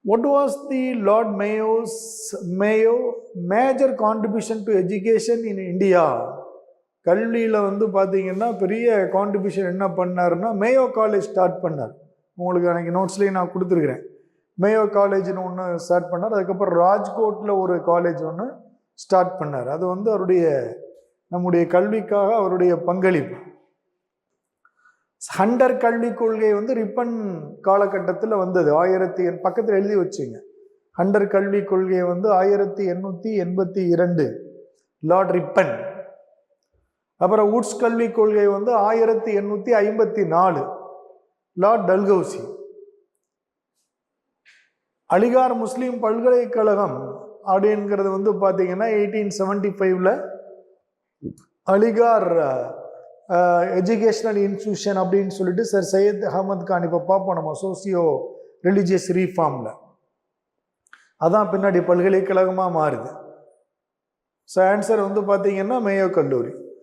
What was the Lord Mayo major contribution to education in India? கல்வியில் வந்து பார்த்தீங்கன்னா பெரிய கான்ட்ரிபியூஷன் என்ன பண்ணாருன்னா மேயோ காலேஜ் ஸ்டார்ட் பண்ணார். உங்களுக்கு எனக்கு நோட்ஸ்லேயும் நான் கொடுத்துருக்குறேன். மேயோ காலேஜ்னு ஒன்று ஸ்டார்ட் பண்ணார். அதுக்கப்புறம் ராஜ்கோட்டில் ஒரு காலேஜ் ஒன்று ஸ்டார்ட் பண்ணார். அது வந்து நம்முடைய கல்விக்காக அவருடைய பங்களிப்பு. ஹண்டர் கல்விக் கொள்கை வந்து ரிப்பன் காலகட்டத்தில் வந்தது. பக்கத்தில் எழுதி வச்சுங்க. ஹண்டர் கல்விக் கொள்கை வந்து 1882 லார்ட் ரிப்பன். அப்புறம் உட்ஸ் கல்விக் கொள்கை வந்து 1854 லார்ட் டல்ஹௌசி. அலிகார் முஸ்லீம் பல்கலைக்கழகம் அப்படிங்கிறது வந்து பார்த்தீங்கன்னா 1875 அலிகார் எஜுகேஷனல் இன்ஸ்டியூஷன் அப்படின்னு சொல்லிட்டு சார் சையத் அகமது கான். இப்போ பார்ப்போம் நம்ம சோசியோ ரிலிஜியஸ் ரீஃபார்மில். அதான் பின்னாடி பல்கலைக்கழகமாக மாறுது. ஸோ ஆன்சர் வந்து பார்த்தீங்கன்னா மேயோ கல்லூரி.